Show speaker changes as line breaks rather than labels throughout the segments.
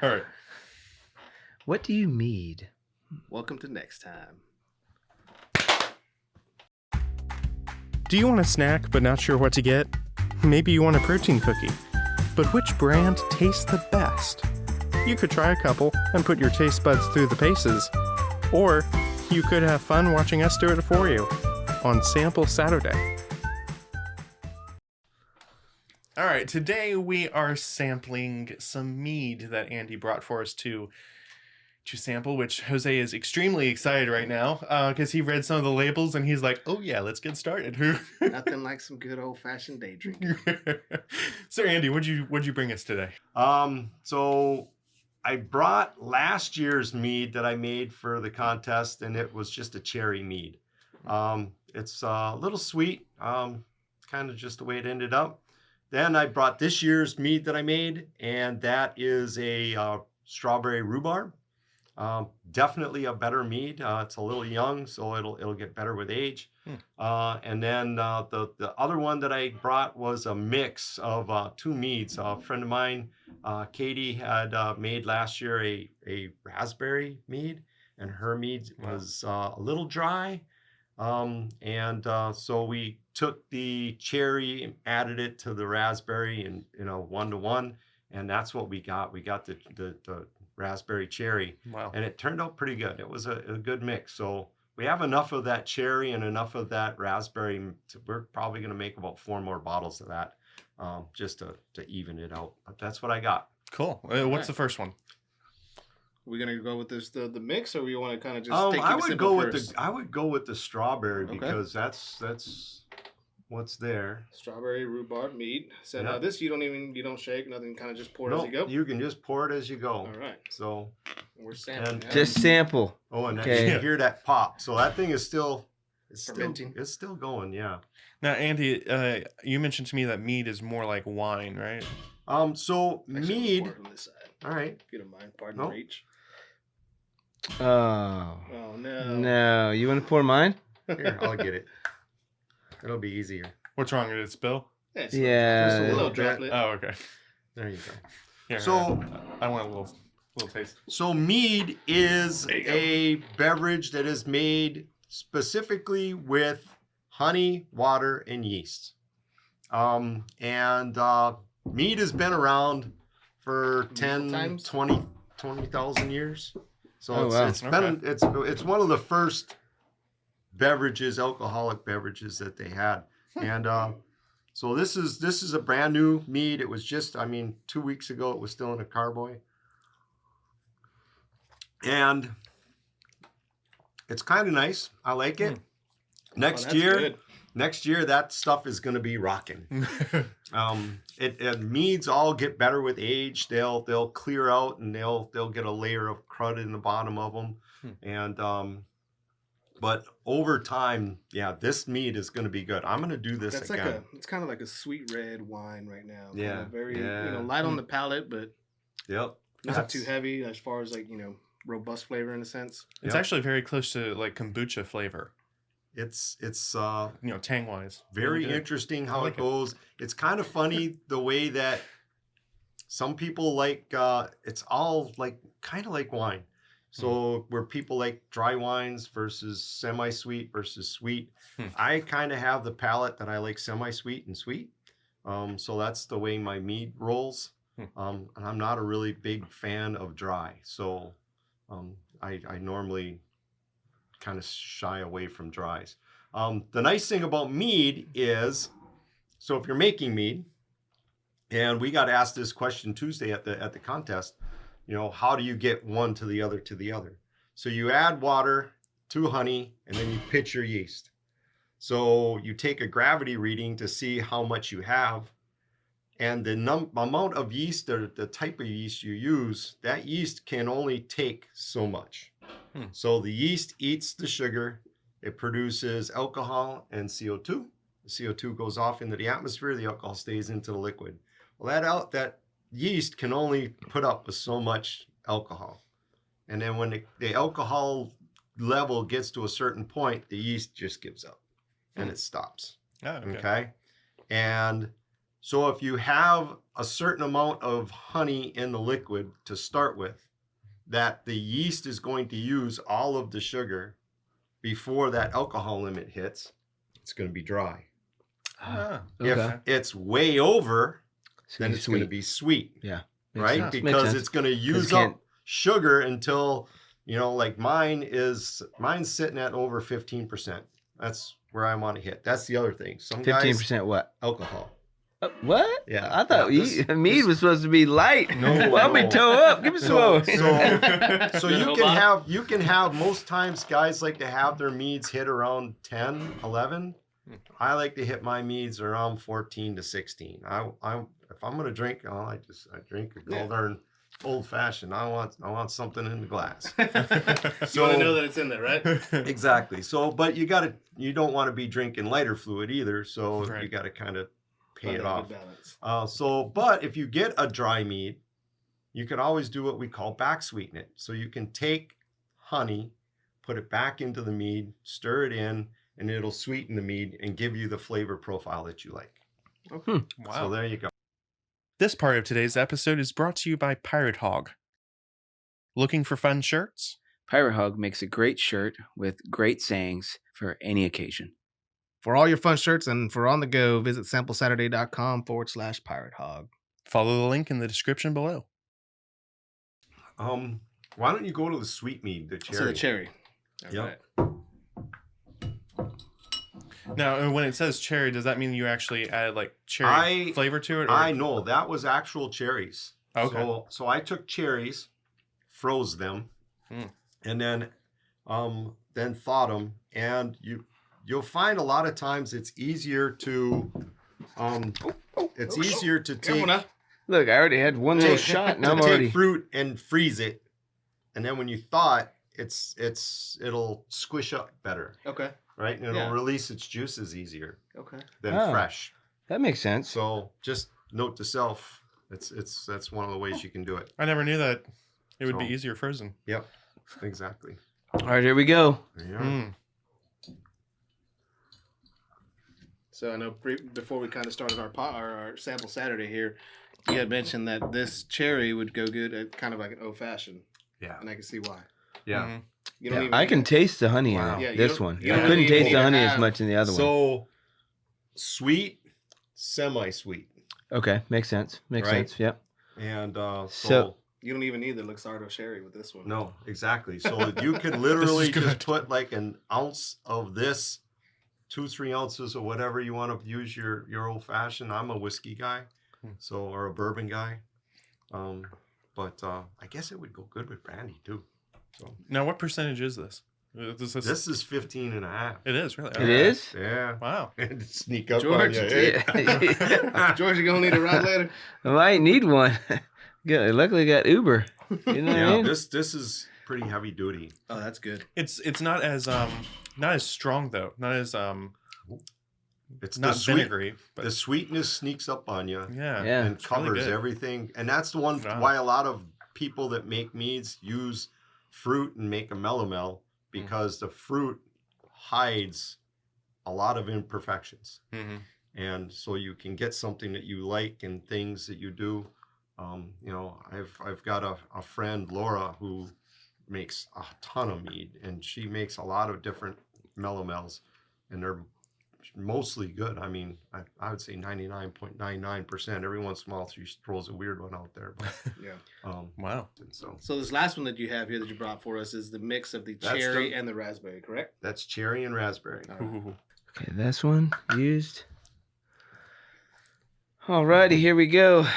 All right.
What do you mead?
Welcome to next time.
Do you want a snack but not sure what to get? Maybe you want a protein cookie. But which brand tastes the best? You could try a couple and put your taste buds through the paces. Or you could have fun watching us do it for you on Sample Saturday. All right, today we are sampling some mead that Andy brought for us to sample, which Jose is extremely excited right now because he read some of the labels and he's like, oh yeah, let's get started.
Nothing like some good old-fashioned day drinking.
So Andy, what'd you bring us today?
So I brought last year's mead that I made for the contest, and it was just a cherry mead. It's a little sweet, kind of just the way it ended up. Then I brought this year's mead that I made, and that is a strawberry rhubarb. Definitely a better mead. It's a little young, so it'll get better with age. And then the other one that I brought was a mix of two meads. A friend of mine, Katie, had made last year a raspberry mead, and her mead was a little dry. So we took the cherry and added it to the raspberry, and 1-to-1, and that's what we got. We got the raspberry cherry.
Wow.
And it turned out pretty good. It was a good mix. So we have enough of that cherry and enough of that raspberry. We're probably going to make about 4 more bottles of that just to even it out. But that's what I got.
Cool. What's the first one?
We're gonna go with this the mix, or we want to kind of just
I would go with the strawberry because that's what's there.
Strawberry rhubarb mead. So this you don't shake nothing. Kind of just pour it as you go.
You can just pour it as you go.
All right.
So
we're sampling.
Just sample.
Oh, and you hear that pop. So that thing is still
fermenting.
It's still going. Yeah.
Now, Andy, you mentioned to me that mead is more like wine, right?
So
Actually,
mead.
pour it on this side.
All right.
If you don't mind, pardon the reach.
Oh.
Oh no.
No, you want to pour mine?
Here, I'll get it. It'll be easier.
What's wrong? Did it spill?
Yeah.
Just a little
droplet.
Oh, okay.
There you go.
Here,
So
I want a little taste.
So mead is a beverage that is made specifically with honey, water, and yeast. Mead has been around for 20,000 years. So it's one of the first beverages, alcoholic beverages that they had. And so this is a brand new mead. It was just 2 weeks ago it was still in a carboy. And it's kind of nice. I like it. Next year that stuff is going to be rocking. Meads all get better with age. They'll clear out and they'll get a layer of crud in the bottom of them. And but over time, this mead is going to be good. I'm going to do this again.
It's kind of like a sweet red wine right now.
Yeah.
Very light on the palate, but not too heavy as far as robust flavor in a sense.
It's actually very close to like kombucha flavor.
It's
tang wise.
Very interesting how it goes. It's kind of funny the way that some people like it's all kind of like wine. So where people like dry wines versus semi-sweet versus sweet, I kind of have the palate that I like semi-sweet and sweet. So that's the way my mead rolls. And I'm not a really big fan of dry. So I normally kind of shy away from dries. The nice thing about mead is, so if you're making mead, and we got asked this question Tuesday at the contest, how do you get one to the other to the other? So you add water to honey, and then you pitch your yeast. So you take a gravity reading to see how much you have, and the amount of yeast, or the type of yeast you use, that yeast can only take so much. So the yeast eats the sugar, it produces alcohol and CO2. The CO2 goes off into the atmosphere, the alcohol stays into the liquid. Well, that yeast can only put up with so much alcohol. And then when the alcohol level gets to a certain point, the yeast just gives up and it stops.
Oh,
okay. And So if you have a certain amount of honey in the liquid to start with, that the yeast is going to use all of the sugar before that alcohol limit hits, it's going to be dry. If it's way over, then it's going to be sweet.
Yeah.
Right? Because it's going to use up sugar until, like mine's sitting at over 15%. That's where I want to hit. That's the other thing. Some
15% what?
Alcohol.
What?
Yeah.
I thought mead was supposed to be light. No. Help me toe up. Give me some more.
So you can have most times guys like to have their meads hit around 10, 11. I like to hit my meads around 14 to 16. If I'm gonna drink, I drink a darn old fashioned. I want something in the glass.
So you want to know that it's in there, right?
Exactly. So, but you don't want to be drinking lighter fluid either. So you got to kind of pay it off. But if you get a dry mead, you can always do what we call back sweeten it. So you can take honey, put it back into the mead, stir it in, and it'll sweeten the mead and give you the flavor profile that you like.
Wow.
So there you go.
This part of today's episode is brought to you by PirateHog. Looking for fun shirts?
PirateHog makes a great shirt with great sayings for any occasion.
For all your fun shirts and for on the go, visit samplesaturday.com/PirateHog.
Follow the link in the description below.
Why don't you go to the sweet mead, the cherry?
So the cherry.
Yep.
Right.
Now, when it says cherry, does that mean you actually added like cherry flavor to it? Or?
I know that was actual cherries.
Okay.
So I took cherries, froze them, and then thawed them. And you'll find a lot of times it's easier to take.
Look, I already had one little shot. Now I'm already
take fruit and freeze it, and then when you thaw it, it'll squish up better.
Okay.
Right, and it'll release its juices easier.
Okay.
Than fresh.
That makes sense.
So just note to self, that's one of the ways you can do it.
I never knew that it would be easier frozen.
Yep, exactly.
All right, here we go.
Yeah.
So I know before we kind of started our sample Saturday here, you had mentioned that this cherry would go good at kind of like an old fashioned.
Yeah.
And I can see why.
Yeah.
Mm-hmm.
I can taste the honey in this one. I couldn't taste the honey as much in the other one.
So sweet, semi-sweet.
Okay, makes sense. Makes sense. Yep.
And
so you don't even need the Luxardo sherry with this one.
No, exactly. So you can literally just put like an ounce of this, 2-3 ounces or whatever you want to use your old fashioned. I'm a whiskey guy, or a bourbon guy. But I guess it would go good with brandy too. So
now, what percentage is this?
This is 15.5.
It is, really?
It is?
Yeah.
Wow.
And sneak up
George,
on you.
George, you gonna need a ride later?
I might need one. Luckily, I got Uber. You know what I mean?
This is pretty heavy duty.
Oh, that's good.
It's not as strong though. Not as
It's
not vinegary. But
the sweetness sneaks up on you.
Yeah.
And covers really everything. And that's the one why a lot of people that make meads use fruit and make a melomel, because the fruit hides a lot of imperfections.
Mm-hmm.
And so you can get something that you like and things that you do. I've got a friend, Laura, who makes a ton of mead, and she makes a lot of different melomels, and they're mostly good. I mean, I would say 99.99%. Every once in a while, she throws a weird one out there. But,
wow.
So this last one that you have here that you brought for us is the mix of the cherry and the raspberry, correct?
That's cherry and raspberry.
Okay, this one used. Alrighty, here we go.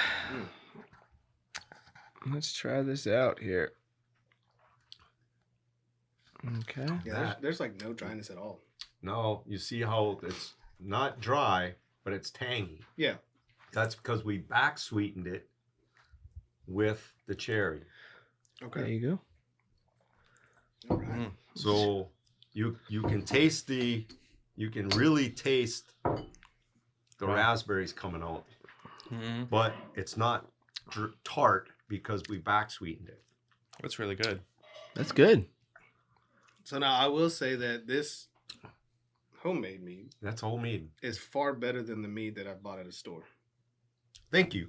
Let's try this out here. Okay.
Yeah, there's like no dryness at all.
No, you see how it's not dry, but it's tangy.
Yeah.
That's because we back sweetened it with the cherry.
Okay.
There you go.
All right.
So you can taste you can really taste the raspberries coming out, but it's not tart because we back sweetened it.
That's really good.
That's good.
So now I will say that this homemade mead.
That's homemade.
Is far better than the mead that I bought at a store.
Thank you.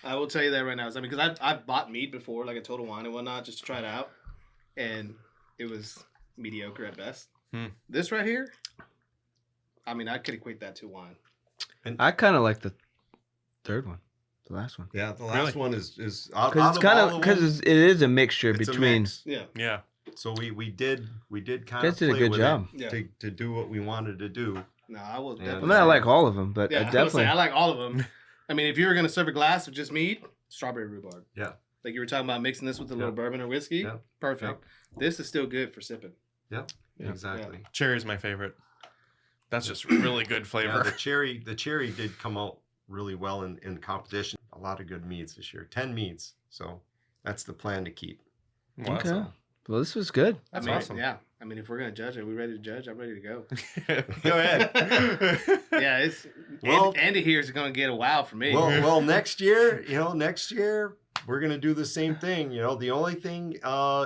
I will tell you that right now. I mean, because I've bought mead before, like a Total Wine and whatnot, just to try it out, and it was mediocre at best. This right here, I mean, I could equate that to wine.
And I kind of like the third one, the last one.
Yeah, the last one is
because it's kind of because it is a mixture between.
Yeah.
So we did kind
Guys
of
did a
play
good
with
job
it to do what we wanted to do.
No, I will
I
definitely.
mean, I like all of them, but
Yeah,
I definitely.
I like all of them. I mean, if you were gonna serve a glass of just mead, strawberry rhubarb.
Yeah.
Like you were talking about mixing this with a little bourbon or whiskey.
Yeah.
Perfect. This is still good for sipping.
Yep.
Yeah.
Exactly.
Cherry is my favorite. That's just really good flavor.
Yeah, the cherry did come out really well in competition. A lot of good meads this year. 10 meads. So that's the plan to keep.
Wow.
Okay. Well, this was good.
That's
awesome.
Yeah. I mean, if we're gonna judge, are we ready to judge? I'm ready to go.
Go ahead.
Yeah, it's Andy here is gonna get a wow for me.
Well, next year, we're gonna do the same thing. The only thing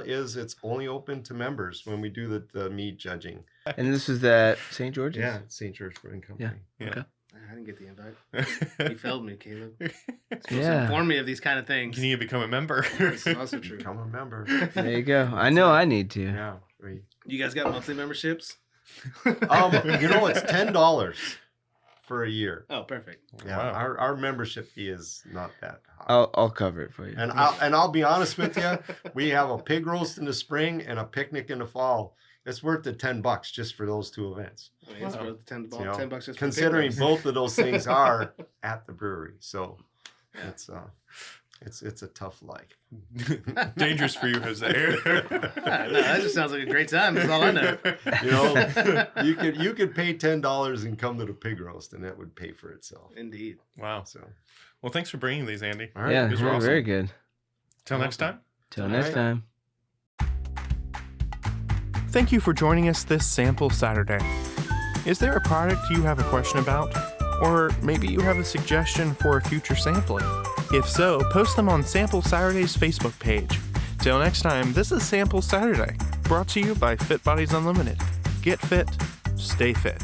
is it's only open to members when we do the mead judging.
And this is at St. George's?
Yeah, St. George Brewing Company.
Yeah. Okay.
I didn't get the invite. You failed me, Caleb. Supposed to
Yeah.
inform me of these kind of things.
Can you become a member?
This is also true.
Become a member.
There you go. I know I need to.
Yeah.
You guys got monthly memberships?
It's $10 for a year.
Oh, perfect.
Yeah,
Wow.
our membership fee is not that high.
I'll cover it for you.
And I'll be honest with you, we have a pig roast in the spring and a picnic in the fall. It's worth the $10 just for those two events.
I mean, it's worth the $10 just for
considering
pig roast.
both of those things are at the brewery. So it's a tough life.
Dangerous for you, Jose.
No, that just sounds like a great time. That's all I know.
You could pay $10 and come to the pig roast, and that would pay for itself.
Indeed.
Wow.
So,
Well, thanks for bringing these, Andy.
all right.
Yeah,
these were
yeah,
awesome.
very good.
Till next time.
Till
All
next
right.
time.
Thank you for joining us this Sample Saturday. Is there a product you have a question about? Or maybe you have a suggestion for a future sampling? If so, post them on Sample Saturday's Facebook page. Till next time, this is Sample Saturday, brought to you by Fit Bodies Unlimited. Get fit, stay fit.